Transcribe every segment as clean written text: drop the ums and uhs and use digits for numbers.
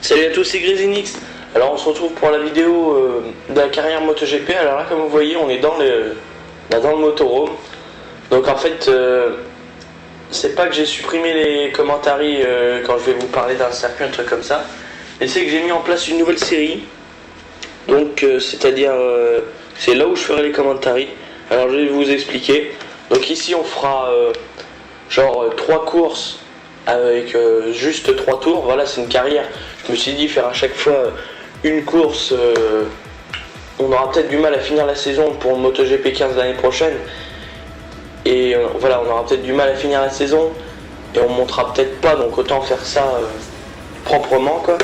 Salut à tous, c'est Grisinix. Alors on se retrouve pour la vidéo de la carrière MotoGP. Alors là, comme vous voyez, on est dans le motorhome. Donc en fait, c'est pas que j'ai supprimé les commentaires quand je vais vous parler d'un circuit, un truc comme ça. Mais c'est que j'ai mis en place une nouvelle série. Donc c'est-à-dire, c'est là où je ferai les commentaires. Alors je vais vous expliquer. Donc ici on fera genre 3 courses avec juste 3 tours. Voilà, c'est une carrière. Je me suis dit faire à chaque fois une course. On aura peut-être du mal à finir la saison pour le MotoGP 15 l'année prochaine. Et voilà, on aura peut-être du mal à finir la saison. Et on montera peut-être pas, donc autant faire ça proprement quoi.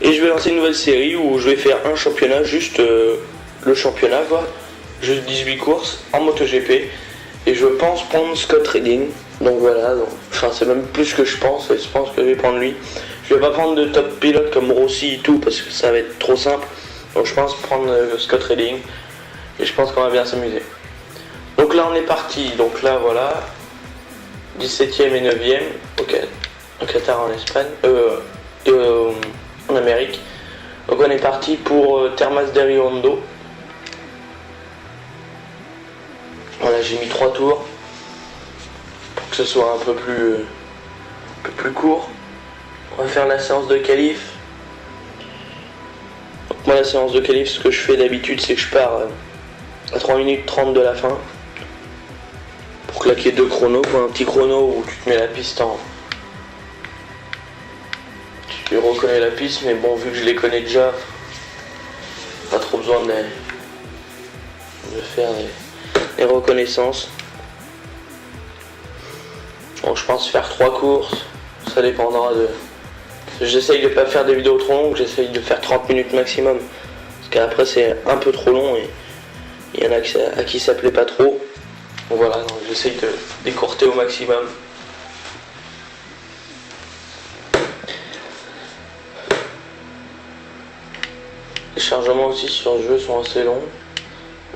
Et je vais lancer une nouvelle série où je vais faire un championnat, juste le championnat quoi. Juste 18 courses en MotoGP. Et je pense prendre Scott Redding. Donc voilà, enfin c'est même plus que je pense que je vais prendre lui. Je vais pas prendre de top pilote comme Rossi et tout parce que ça va être trop simple. Donc je pense prendre Scott Redding. Et je pense qu'on va bien s'amuser. Donc là on est parti, donc là voilà. 17ème et 9ème au Qatar en Espagne. En Amérique. Donc on est parti pour Termas de Rio Hondo. Voilà, j'ai mis 3 tours pour que ce soit un peu plus court. On va faire la séance de qualif. Donc moi la séance de qualif, ce que je fais d'habitude, c'est que je pars à 3 minutes 30 de la fin pour claquer 2 chronos, un petit chrono où tu te mets la piste en... Tu reconnais la piste, mais bon, vu que je les connais déjà, pas trop besoin de faire les reconnaissances. Donc je pense faire 3 courses, ça dépendra de... J'essaye de pas faire des vidéos trop longues, j'essaye de faire 30 minutes maximum. Parce qu'après c'est un peu trop long et il y en a à qui ça plaît pas trop. Donc voilà, j'essaye de décorter au maximum. Les chargements aussi sur le jeu sont assez longs.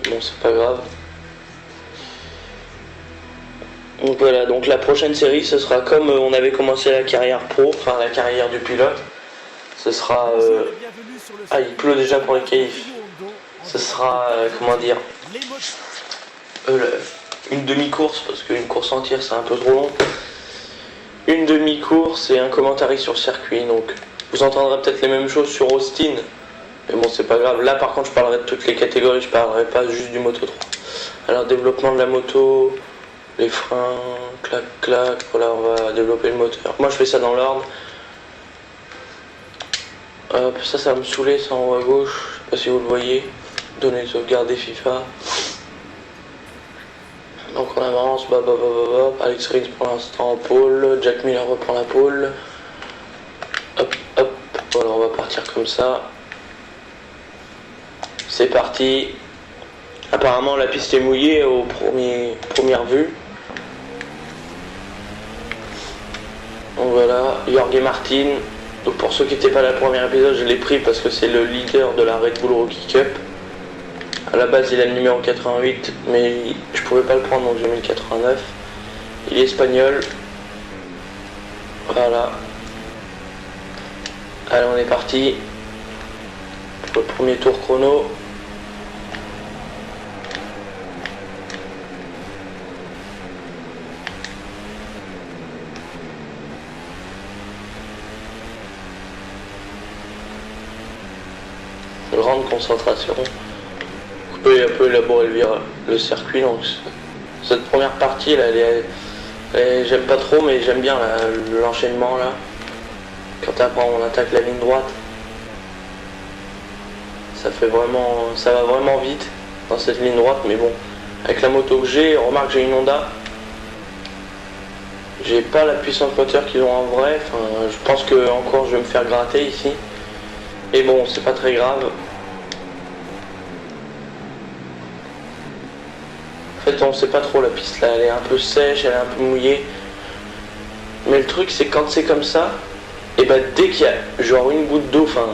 Bon, c'est pas grave. Donc voilà, donc la prochaine série ce sera comme on avait commencé la carrière pro, enfin la carrière du pilote. Ce sera... Ah, il pleut déjà pour les qualifs. Ce sera, comment dire, une demi-course, parce qu'une course entière c'est un peu trop long. Une demi-course et un commentaire sur circuit, donc vous entendrez peut-être les mêmes choses sur Austin. Mais bon, c'est pas grave. Là par contre je parlerai de toutes les catégories, je parlerai pas juste du Moto 3. Alors développement de la moto... Les freins, clac clac, voilà, on va développer le moteur. Moi je fais ça dans l'ordre. Hop, ça va me saouler, ça en haut à gauche, je sais pas si vous le voyez. Données sauvegarde des FIFA. Donc on avance, Alex Rins pour l'instant en pôle, Jack Miller reprend la pôle. Hop, hop, voilà, on va partir comme ça. C'est parti. Apparemment la piste est mouillée aux premières vues. Donc voilà, Jorge Martin. Donc pour ceux qui n'étaient pas là le premier épisode, je l'ai pris parce que c'est le leader de la Red Bull Rookie Cup. À la base il a le numéro 88, mais je pouvais pas le prendre donc j'ai mis le 89. Il est espagnol. Voilà. Allez, on est parti pour le premier tour chrono. Grande concentration. On peut un peu élaborer le circuit. Donc cette première partie là, j'aime pas trop, mais j'aime bien l'enchaînement là. Quand après on attaque la ligne droite, ça va vraiment vite dans cette ligne droite. Mais bon, avec la moto que j'ai, remarque j'ai une Honda. J'ai pas la puissance moteur qu'ils ont en vrai. Enfin, je pense que encore je vais me faire gratter ici. Et bon, c'est pas très grave. En fait, on sait pas trop la piste là, elle est un peu sèche, elle est un peu mouillée. Mais le truc, c'est quand c'est comme ça, et ben dès qu'il y a genre une goutte d'eau, enfin,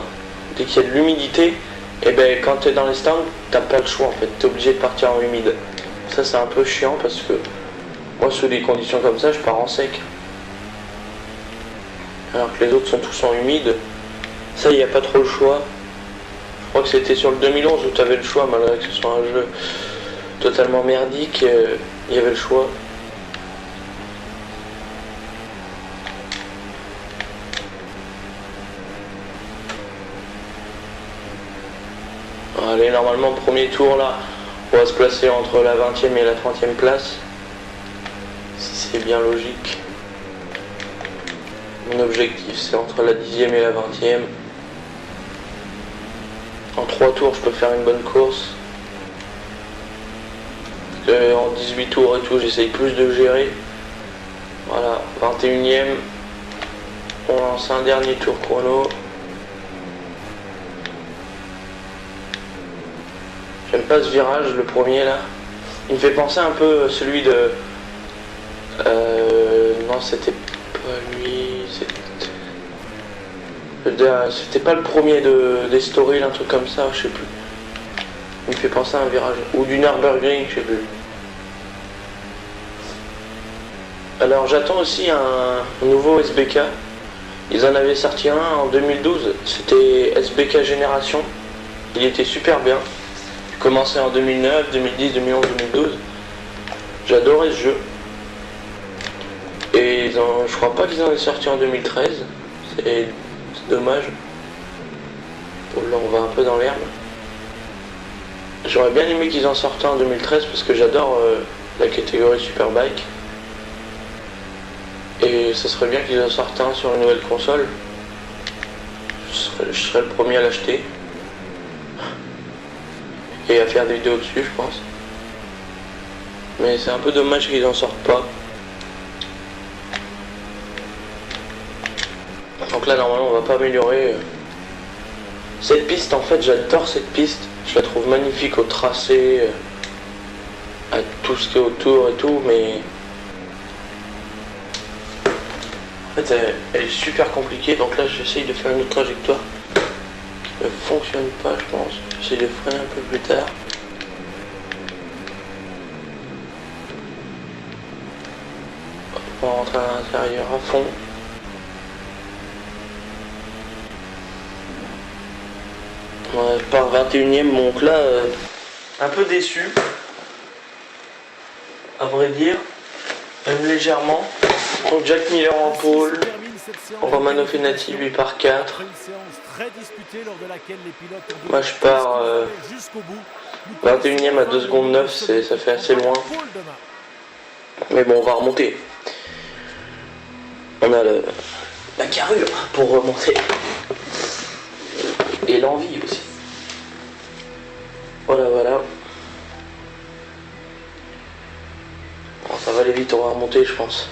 dès qu'il y a de l'humidité, et ben quand t'es dans les stands, t'as pas le choix en fait, t'es obligé de partir en humide. Ça, c'est un peu chiant parce que moi, sous des conditions comme ça, je pars en sec. Alors que les autres sont tous en humide. Ça, il n'y a pas trop le choix. Je crois que c'était sur le 2011 où tu avais le choix, malgré que ce soit un jeu totalement merdique, il y avait le choix. Allez, normalement, premier tour là, on va se placer entre la 20e et la 30e place. Si c'est bien logique. Mon objectif, c'est entre la 10e et la 20e. En 3 tours, je peux faire une bonne course. En 18 tours et tout, j'essaye plus de gérer. Voilà, 21e. On lance un dernier tour chrono. J'aime pas ce virage, le premier là. Il me fait penser un peu à celui de... non, c'était pas lui. C'était pas le premier des stories, un truc comme ça, je sais plus. Il me fait penser à un virage. Ou du Nürburgring, je sais plus. Alors j'attends aussi un nouveau SBK. Ils en avaient sorti un en 2012. C'était SBK Génération. Il était super bien. Il commençait en 2009, 2010, 2011, 2012. J'adorais ce jeu. Et je crois pas qu'ils en aient sorti en 2013. C'est dommage. Là on va un peu dans l'herbe. J'aurais bien aimé qu'ils en sortent en 2013 parce que j'adore la catégorie Superbike. Et ça serait bien qu'ils en sortent un sur une nouvelle console. Je serais le premier à l'acheter. Et à faire des vidéos dessus, je pense. Mais c'est un peu dommage qu'ils en sortent pas. Donc là normalement on va pas améliorer. Cette piste, en fait j'adore cette piste. Je la trouve magnifique au tracé, à tout ce qui est autour et tout, mais en fait elle est super compliquée. Donc là j'essaye de faire une autre trajectoire qui ne fonctionne pas, je pense. J'essaye de freiner un peu plus tard. On va rentrer à l'intérieur à fond. Ouais, je pars 21e, donc là, un peu déçu, à vrai dire, même légèrement. Donc Jack Miller en pôle, Romano Fenati lui par 4. Moi je pars 21e à 2 secondes 9, ça fait assez loin. Mais bon, on va remonter. On a la carrure pour remonter. Et l'envie aussi. Voilà, voilà. Bon, ça va aller vite, on va remonter, je pense.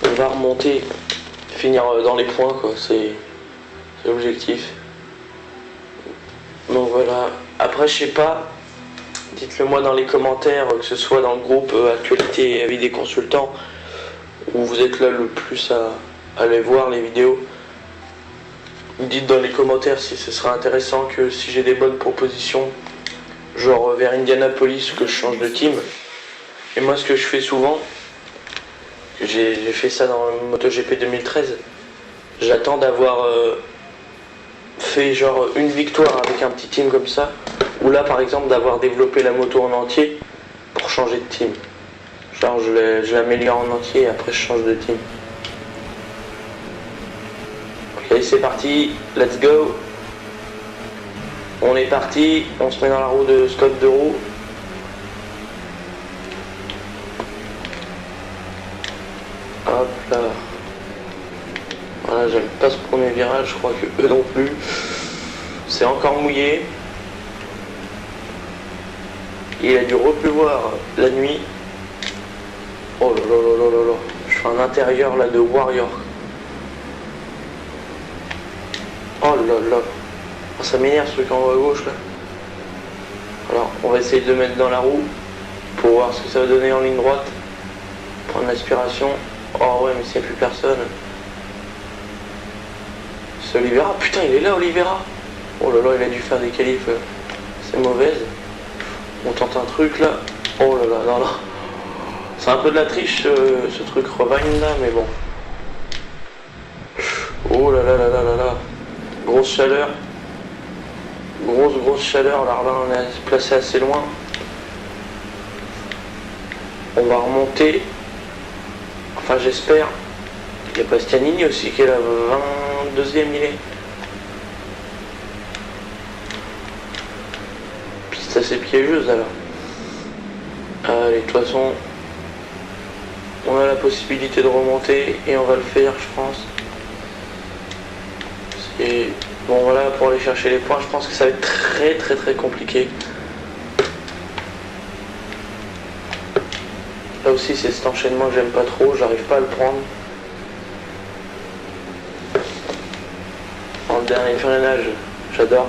On va remonter, finir dans les points, quoi. C'est l'objectif. Donc voilà. Après, je sais pas. Dites-le moi dans les commentaires, que ce soit dans le groupe Actualité et Avis des consultants, où vous êtes là le plus à aller voir les vidéos. Dites dans les commentaires si ce serait intéressant que si j'ai des bonnes propositions, genre vers Indianapolis, que je change de team. Et moi ce que je fais souvent, j'ai fait ça dans le MotoGP 2013, j'attends d'avoir fait genre une victoire avec un petit team comme ça, ou là par exemple d'avoir développé la moto en entier pour changer de team. Genre je l'améliore en entier et après je change de team. Allez, c'est parti, let's go. On est parti, on se met dans la roue de Scott de roue. Hop là. Voilà, j'aime pas ce premier virage, je crois que eux non plus. C'est encore mouillé. Il a dû repleuvoir la nuit. Oh là là là là là là. Je fais un intérieur là de Warrior. Oh là là. Oh, ça m'énerve ce truc en haut à gauche là. Alors on va essayer de mettre dans la roue pour voir ce que ça va donner en ligne droite. Prendre l'aspiration. Oh ouais, mais s'il n'y a plus personne. C'est Oliveira. Putain, il est là Oliveira. Oh là là, il a dû faire des qualifs. C'est mauvaise. On tente un truc là. Oh là là, non là. C'est un peu de la triche ce truc Revine là, mais bon. Oh là là là là là là. grosse chaleur. Grosse chaleur, là on est placé assez loin. On va remonter. Enfin j'espère. Il y a Bastianini aussi qui est là, 22e il est. Piste assez piégeuse alors. Allez, de toute façon, on a la possibilité de remonter et on va le faire je pense. Bon voilà, pour aller chercher les points, je pense que ça va être très compliqué. Là aussi c'est cet enchaînement que j'aime pas trop, j'arrive pas à le prendre. En dernier freinage, j'adore.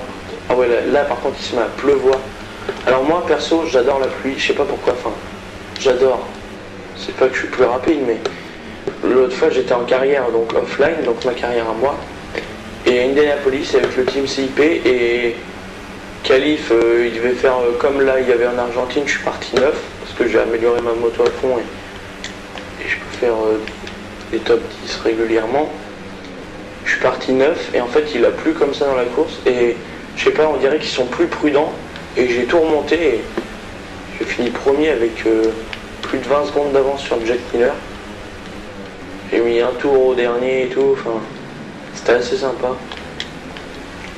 Ah ouais, là par contre il se met à pleuvoir. Alors moi perso j'adore la pluie, je sais pas pourquoi, enfin j'adore. C'est pas que je suis plus rapide, mais l'autre fois j'étais en carrière, donc offline, donc ma carrière à moi. Et à Indianapolis avec le team CIP et qualif, il devait faire comme là il y avait en Argentine, je suis parti 9 parce que j'ai amélioré ma moto à fond et je peux faire des top 10 régulièrement. Je suis parti 9 et en fait il a plu comme ça dans la course et je sais pas, on dirait qu'ils sont plus prudents et j'ai tout remonté et j'ai fini premier avec plus de 20 secondes d'avance sur Jack Miller. J'ai mis un tour au dernier et tout, enfin c'était assez sympa.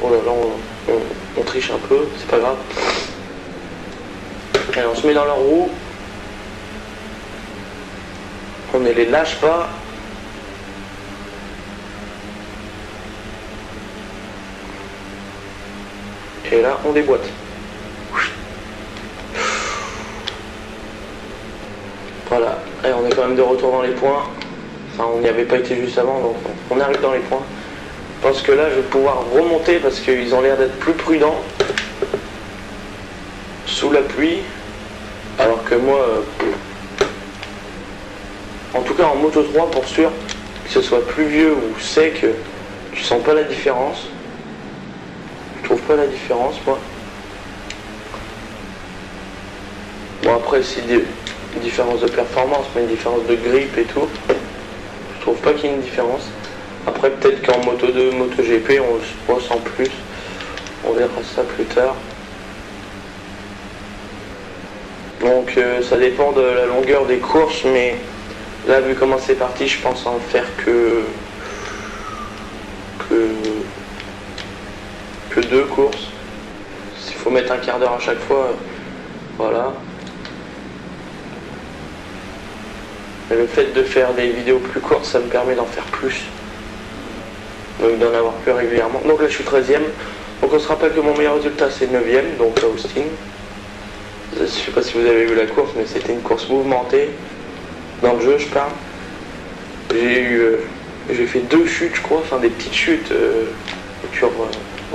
Oh là là, on triche un peu, c'est pas grave. Allez, on se met dans leur roue. On ne les lâche pas. Et là, on déboîte. Voilà, et on est quand même de retour dans les points. Enfin, on n'y avait pas été juste avant, donc on arrive dans les points. Je pense que là, je vais pouvoir remonter parce qu'ils ont l'air d'être plus prudents sous la pluie. Alors que moi, en tout cas en Moto 3, pour sûr, que ce soit pluvieux ou sec, tu sens pas la différence. Je trouve pas la différence, moi. Bon, après, c'est une différence de performance, mais une différence de grip et tout. Je trouve pas qu'il y ait une différence. Après, peut-être qu'en Moto 2, Moto GP, on se ressent plus. On verra ça plus tard. Donc, ça dépend de la longueur des courses, mais là, vu comment c'est parti, je pense en faire que 2 courses. S'il faut mettre un quart d'heure à chaque fois, voilà. Mais le fait de faire des vidéos plus courtes, ça me permet d'en faire plus. Donc d'en avoir plus régulièrement. Donc là je suis 13e. Donc on se rappelle que mon meilleur résultat c'est 9e, donc à Austin. Je sais pas si vous avez vu la course, mais c'était une course mouvementée. Dans le jeu je parle. J'ai fait 2 chutes je crois, enfin des petites chutes. Sur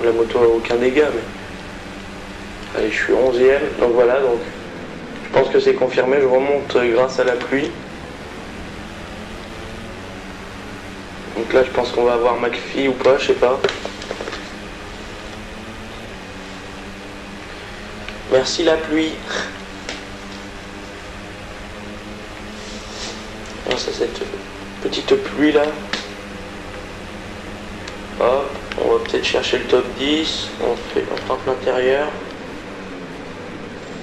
la moto a aucun dégât, mais allez, je suis 11e, donc voilà, donc je pense que c'est confirmé, je remonte grâce à la pluie. Donc là je pense qu'on va avoir McPhee ou pas, je sais pas. Merci la pluie. Alors ça, cette petite pluie là. Hop, on va peut-être chercher le top 10. On tente l'intérieur.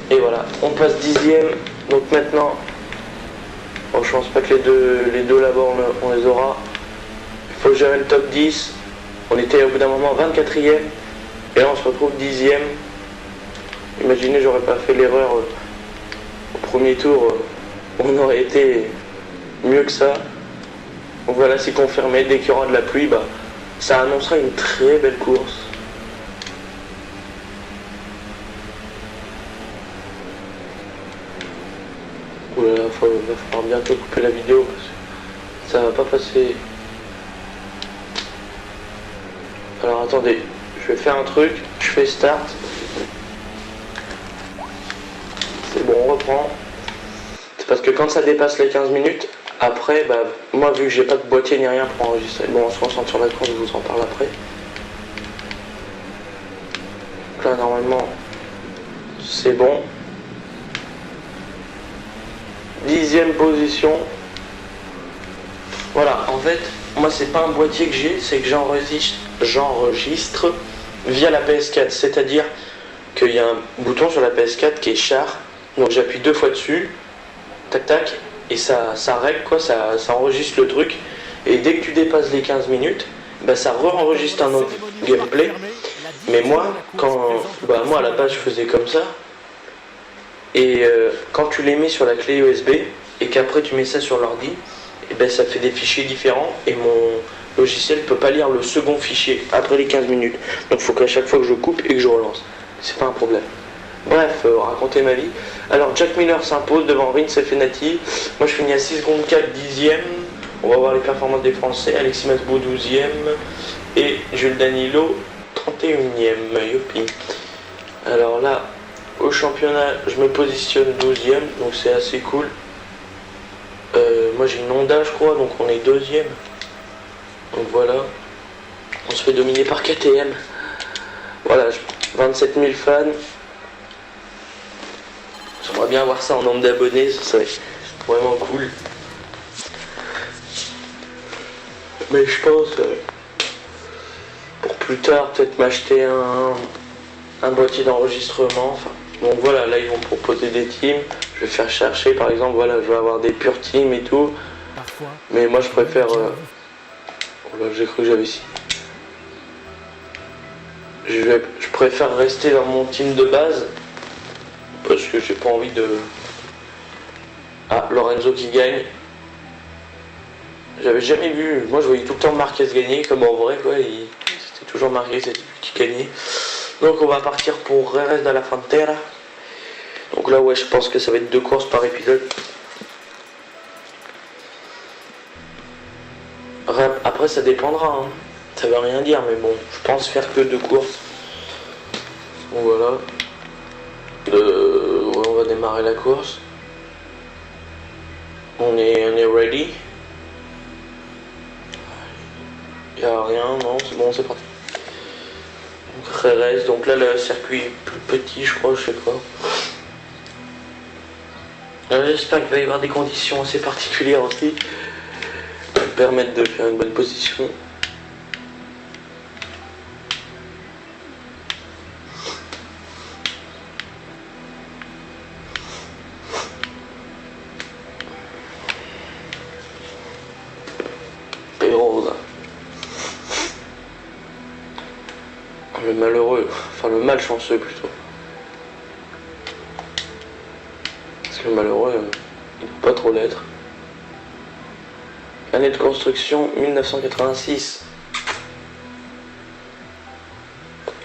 Et voilà, on passe 10e. Donc maintenant, bon, je pense pas que les deux là-bas on les aura. Il faut gérer le top 10. On était au bout d'un moment 24e. Et là on se retrouve 10e. Imaginez, j'aurais pas fait l'erreur au premier tour. On aurait été mieux que ça. Donc voilà, c'est confirmé. Dès qu'il y aura de la pluie, bah, ça annoncera une très belle course. Oulala, il va falloir bientôt couper la vidéo parce que ça va pas passer. Alors attendez, je vais faire un truc, je fais start. C'est bon, on reprend. C'est parce que quand ça dépasse les 15 minutes, après, bah, moi vu que j'ai pas de boîtier ni rien pour enregistrer, bon on se concentre sur la course, je vous en parle après. Donc là normalement, c'est bon. 10e position. Voilà, en fait, moi c'est pas un boîtier que j'ai, c'est que j'enregistre via la PS4, c'est-à-dire qu'il y a un bouton sur la PS4 qui est char, donc j'appuie 2 fois dessus, tac tac, et ça règle quoi, ça enregistre le truc, et dès que tu dépasses les 15 minutes, bah ça re-enregistre un autre gameplay. Mais moi, moi à la base je faisais comme ça, et quand tu les mets sur la clé USB, et qu'après tu mets ça sur l'ordi, et ben ça fait des fichiers différents, et mon logiciel peut pas lire le second fichier après les 15 minutes. Donc il faut qu'à chaque fois que je coupe et que je relance. C'est pas un problème. Bref, raconter ma vie. Alors Jack Miller s'impose devant Rins et Fenati. Moi je finis à 6 secondes 4 dixième. On va voir les performances des Français. Alexis Masbou 12e. Et Jules Danilo 31e. Youpi. Alors là, au championnat, je me positionne 12e. Donc c'est assez cool. Moi j'ai une Honda je crois. Donc on est 2e. Donc voilà. On se fait dominer par KTM. Voilà, 27 000 fans. J'aimerais bien avoir ça en nombre d'abonnés, ça serait vraiment cool. Mais je pense pour plus tard peut-être m'acheter un boîtier d'enregistrement. Enfin, donc voilà, là ils vont proposer des teams. Je vais faire chercher par exemple, voilà, je vais avoir des purs teams et tout. Mais moi je préfère... Oh là, j'ai cru que j'avais ici. Je préfère rester dans mon team de base. Parce que j'ai pas envie de... Ah, Lorenzo qui gagne. J'avais jamais vu... Moi je voyais tout le temps Marquez gagner, comme en vrai quoi. C'était toujours Marquez qui gagnait. Donc on va partir pour Jerez de la Frontera. Donc là ouais, je pense que ça va être 2 courses par épisode. Après ça dépendra, hein. Ça veut rien dire, mais bon, je pense faire que 2 courses. Donc voilà. Ouais, on va démarrer la course. On est ready. Il n'y a rien, non, c'est bon, c'est parti. Donc Jerez, donc là le circuit est plus petit, je crois, je sais pas. J'espère qu'il va y avoir des conditions assez particulières aussi qui permettent de faire une bonne position. Le malheureux, enfin le malchanceux plutôt. Parce que le malheureux, il peut pas trop l'être. Année de construction 1986.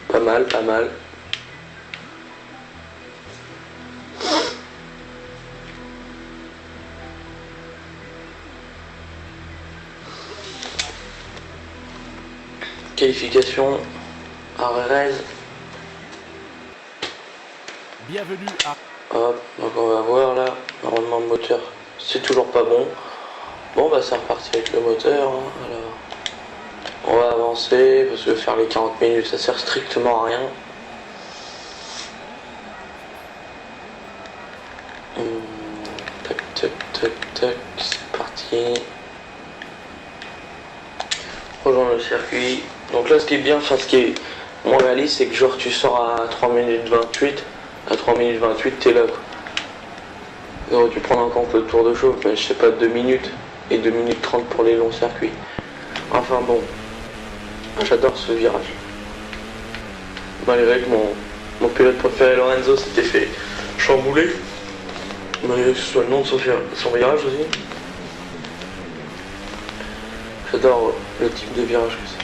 Pas mal, pas mal. Qualification à Jerez. Bienvenue à... Hop, donc on va voir là. Normalement le moteur, c'est toujours pas bon. Bon bah c'est reparti avec le moteur. Hein. Alors, on va avancer parce que faire les 40 minutes ça sert strictement à rien. Tac tac tac tac, c'est parti. Rejoindre le circuit. Donc là ce qui est bien, enfin ce qui est moins réaliste, c'est que genre tu sors à 3 minutes 28. À 3 minutes 28 t'es là quoi. Donc tu prends en compte le tour de chauffe, mais je sais pas, 2 minutes. Et 2 minutes 30 pour les longs circuits. Enfin bon. J'adore ce virage. Malgré que mon pilote préféré Lorenzo s'était fait chambouler. Malgré que ce soit le nom de son virage aussi. J'adore le type de virage que c'est.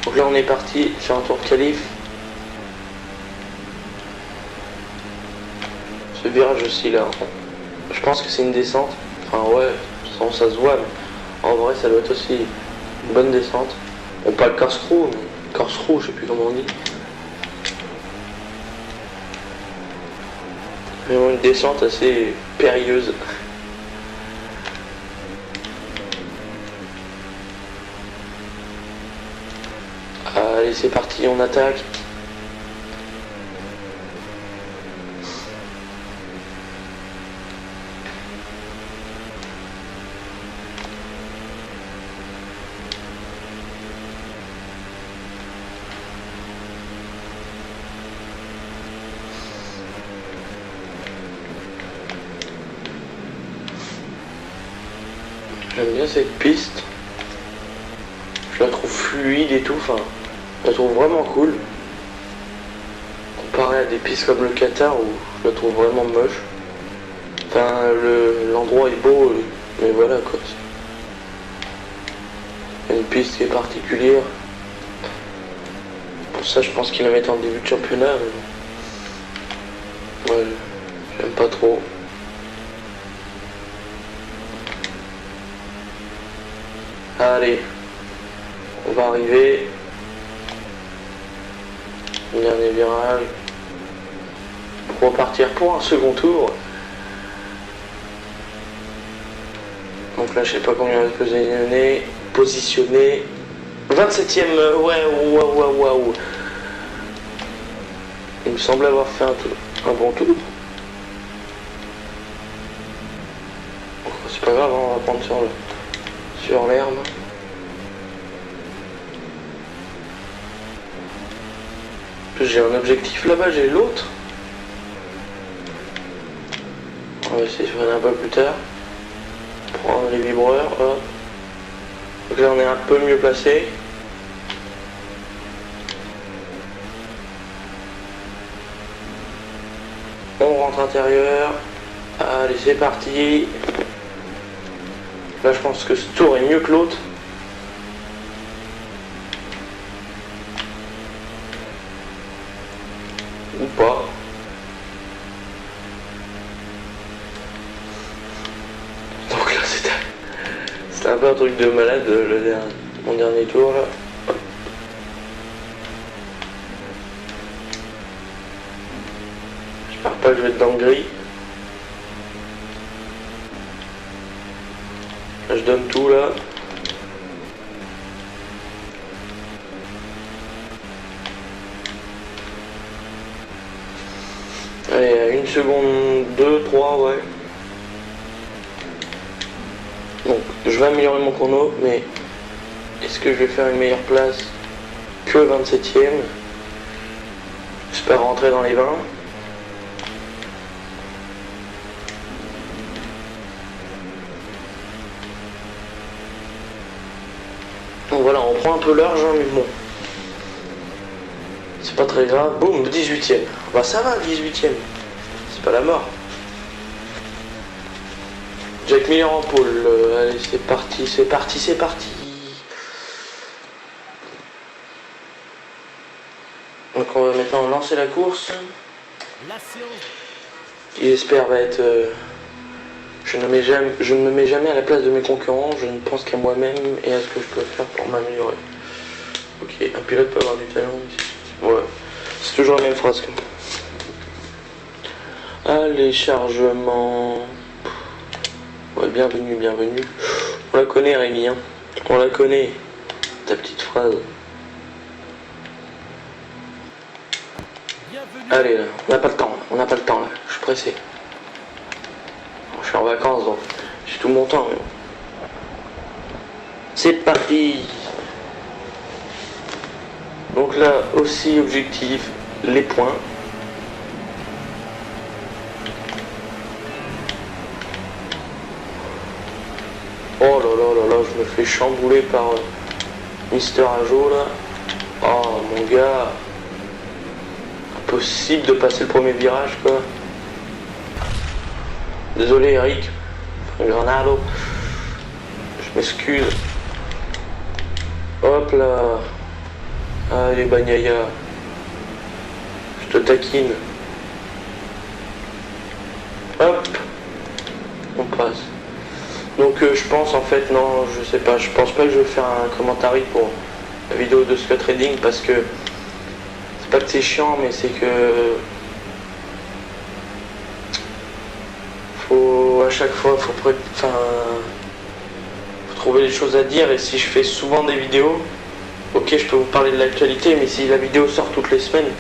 Donc là on est parti sur un tour de qualif. Ce virage aussi là, je pense que c'est une descente. Enfin ouais, sans ça se voit, mais en vrai ça doit être aussi une bonne descente. Bon, pas le corkscrew, mais corkscrew, je sais plus comment on dit. Vraiment une descente assez périlleuse. Allez c'est parti, on attaque. J'aime bien cette piste. Je la trouve fluide et tout, enfin, je la trouve vraiment cool. Comparé à des pistes comme le Qatar où je la trouve vraiment moche. Enfin, l'endroit est beau, mais voilà quoi. Il y a une piste qui est particulière. Pour ça, je pense qu'ils la mettent en début de championnat. Mais... ouais, j'aime pas trop. Allez, on va arriver. Dernier virage. Pour repartir pour un second tour. Donc là, je sais pas combien on va positionner. 27ème, ouais, waouh. Il me semble avoir fait un bon tour. C'est pas grave, on va prendre sur l'herbe. J'ai un objectif là-bas, j'ai l'autre. On va essayer de freiner un peu plus tard. Prendre les vibreurs, hop. Donc là on est un peu mieux placé. On rentre intérieur. Allez, c'est parti. Là je pense que ce tour est mieux que l'autre. Ou pas. Donc là c'était un peu un truc de malade mon dernier tour là. J'espère pas que je vais être dans le gris. Là, je donne tout là. Allez, 1 seconde, 2, 3, ouais. Donc, je vais améliorer mon chrono, mais est-ce que je vais faire une meilleure place que 27ème? J'espère rentrer dans les 20. Donc voilà, on prend un peu large, hein, mais bon. C'est pas très grave. Boum, 18ème. Bah ça va, 18ème. C'est pas la mort. Jack Miller en pôle. Allez, c'est parti. Donc on va maintenant lancer la course. La séance. Qui j'espère va être... je ne me mets jamais à la place de mes concurrents. Je ne pense qu'à moi-même et à ce que je peux faire pour m'améliorer. Ok, un pilote peut avoir du talent ici. Ouais, c'est toujours la même phrase. Allez, chargement. Ouais, bienvenue. On la connaît, Rémi, hein. On la connaît. Ta petite phrase. Bienvenue. Allez, là, on n'a pas le temps, là. Je suis pressé. Je suis en vacances, donc j'ai tout mon temps. Mais... c'est parti. Donc là aussi objectif, les points. Oh là, je me fais chambouler par Mister Ajo là. Oh mon gars. Impossible de passer le premier virage quoi. Désolé Eric. Granado. Je m'excuse. Hop là. Allez Bagnaia, je te taquine. Hop, on passe. Donc je pense en fait, non, je sais pas, je pense pas que je vais faire un commentaire pour la vidéo de Scott Redding parce que c'est pas que c'est chiant, mais c'est que faut à chaque fois, faut trouver des choses à dire et si je fais souvent des vidéos. Ok, je peux vous parler de l'actualité, mais si la vidéo sort toutes les semaines,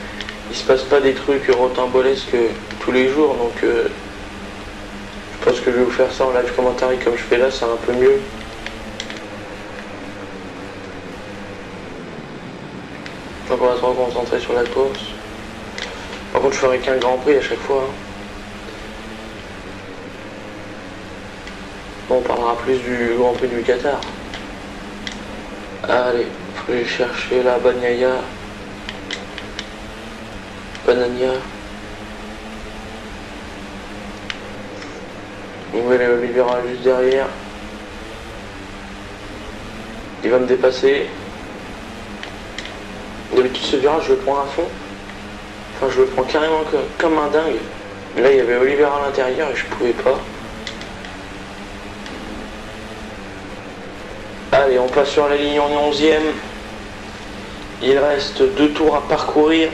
il se passe pas des trucs rocambolesques tous les jours, donc je pense que je vais vous faire ça en live commentaire comme je fais là, c'est un peu mieux. Donc on va se reconcentrer sur la course. Par contre, je ferai qu'un Grand Prix à chaque fois. Hein. on parlera plus du Grand Prix du Qatar. Allez, faut aller chercher la Banania. Nouvelle Oliveira juste derrière. Il va me dépasser. D'habitude ce virage je le prends à fond. Enfin je le prends carrément comme un dingue. Mais là il y avait Oliveira à l'intérieur et je pouvais pas. Allez, on passe sur la ligne, on est 11e. Il reste 2 tours à parcourir.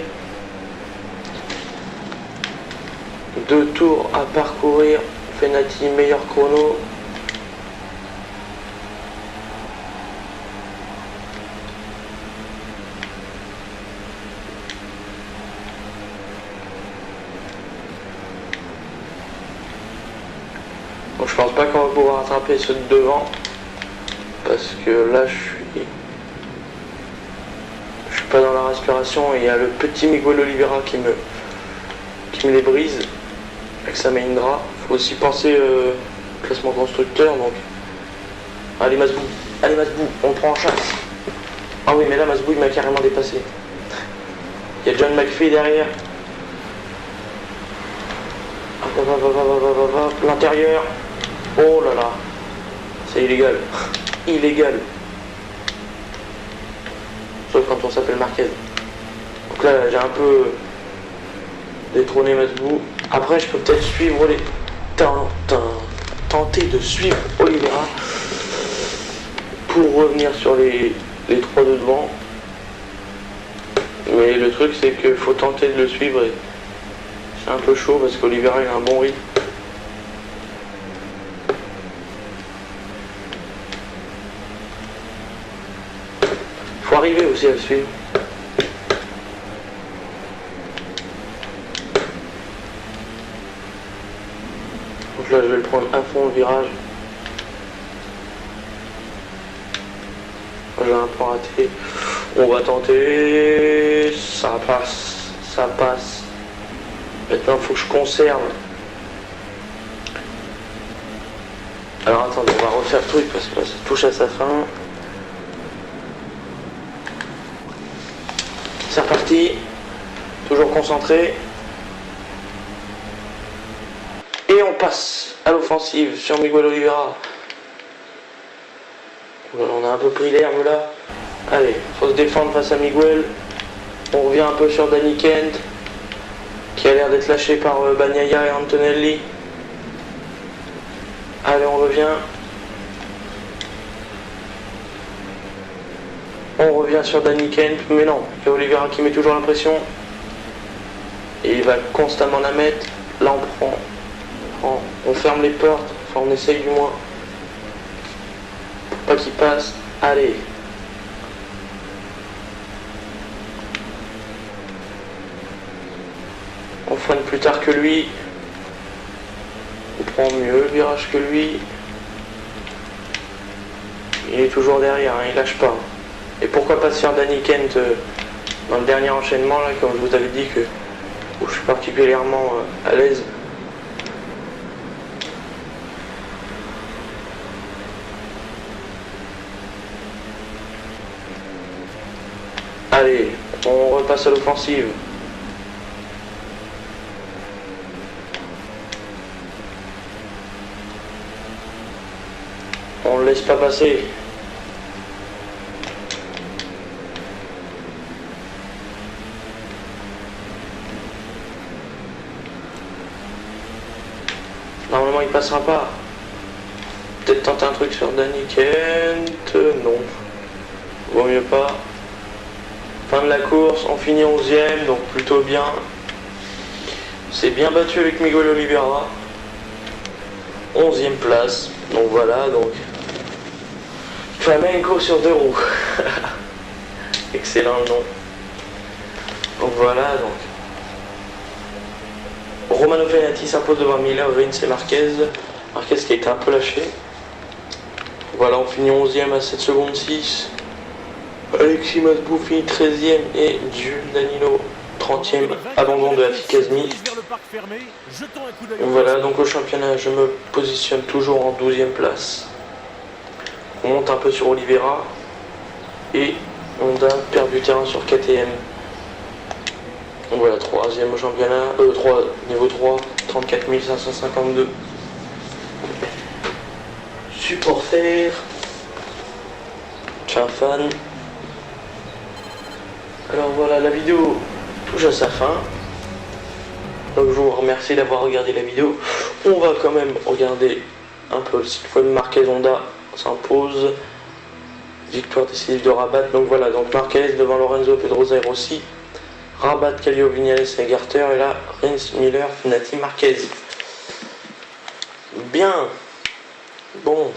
2 tours à parcourir. Fenati, meilleur chrono. Bon, je pense pas qu'on va pouvoir rattraper ceux de devant. Parce que là, je suis pas dans la respiration et il y a le petit Miguel Oliveira qui me les brise avec sa Mahindra. Faut aussi penser classement constructeur, donc allez Masbou, on prend en chasse. Ah oui, mais là Masbou il m'a carrément dépassé. Il y a John McPhee derrière. L'intérieur. Oh là là, c'est illégal. Illégal. Sauf quand on s'appelle Marquez. Donc là j'ai un peu détrôné Masbou. Après je peux peut-être suivre les... tenter de suivre Oliveira pour revenir sur les 3 de devant. Mais le truc c'est qu'il faut tenter de le suivre et c'est un peu chaud parce qu'Oliveira il a un bon rythme. Faut arriver aussi à le suivre. Donc là je vais le prendre à fond le virage. J'ai un peu raté. On va tenter. Ça passe. Ça passe. Maintenant il faut que je conserve. Alors attendez, on va refaire le truc parce que là ça touche à sa fin. C'est reparti, toujours concentré. Et on passe à l'offensive sur Miguel Oliveira. On a un peu pris l'herbe là. Allez, faut se défendre face à Miguel. On revient un peu sur Danny Kent, qui a l'air d'être lâché par Bagnaia et Antonelli. Allez, on revient. On revient sur Danny Kent, mais non, il y a Oliveira qui met toujours la pression. Et il va constamment la mettre. Là on ferme les portes, enfin on essaye du moins. Pour pas qu'il passe. Allez. On freine plus tard que lui. On prend mieux le virage que lui. Il est toujours derrière, hein, il lâche pas. Et pourquoi pas se faire Danny Kent dans le dernier enchaînement, là, comme je vous avais dit, où je suis particulièrement à l'aise. Allez, on repasse à l'offensive. On ne laisse pas passer. Normalement il passera pas. Peut-être tenter un truc sur Danny Kent. Non. Vaut mieux pas. Fin de la course, on finit 11e, donc plutôt bien. C'est bien battu avec Miguel Oliveira. 11e place. Donc voilà, donc. Une course sur 2 roues. Excellent le nom. Donc voilà, donc. Romano Fenati s'impose devant Miller, Rins et Marquez. Marquez qui a été un peu lâché. Voilà, on finit 11e à 7 secondes 6. Alexis Masbou finit 13e et Jules Danilo 30e. Abandon de Afi Kazmi. parc fermé, jetons un coup d'œil. Voilà, donc au championnat, je me positionne toujours en 12e place. On monte un peu sur Oliveira. Et Honda perd du terrain sur KTM. Donc voilà, 3e au championnat. Niveau 3, 34 552. Supporter. Tiens, fan. Alors voilà, la vidéo touche à sa fin. Donc je vous remercie d'avoir regardé la vidéo. On va quand même regarder un peu si Marquez Honda s'impose. Victoire décisive de Rabat. Donc voilà, donc Marquez devant Lorenzo Pedrosa et Rossi. Rabat, Kallio, Viñales et Garter. Et là, Rins, Miller, Finati, Marquez. Bien. Bon.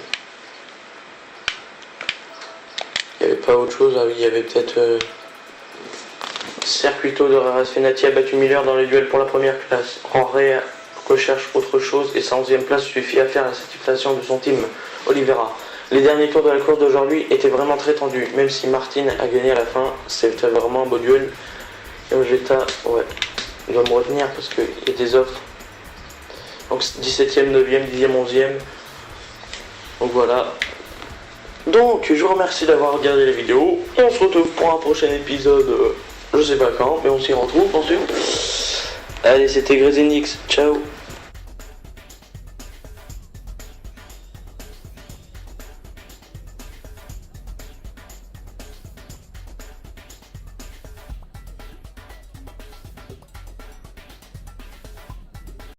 Il n'y avait pas autre chose. Ah oui, il y avait peut-être... Circuito de Raras. Finati a battu Miller dans les duels pour la première place. Henry recherche autre chose et sa 11e place suffit à faire la satisfaction de son team. Oliveira. Les derniers tours de la course d'aujourd'hui étaient vraiment très tendus, même si Martin a gagné à la fin, c'était vraiment un beau duel. Et Vegeta, ouais, il doit me retenir parce qu'il y a des offres. Donc 17ème, 9ème, 10ème, 11ème. Donc voilà. Donc je vous remercie d'avoir regardé la vidéo. On se retrouve pour un prochain épisode, je sais pas quand, mais on s'y retrouve, pensez-vous. Allez, c'était Grezenix, ciao.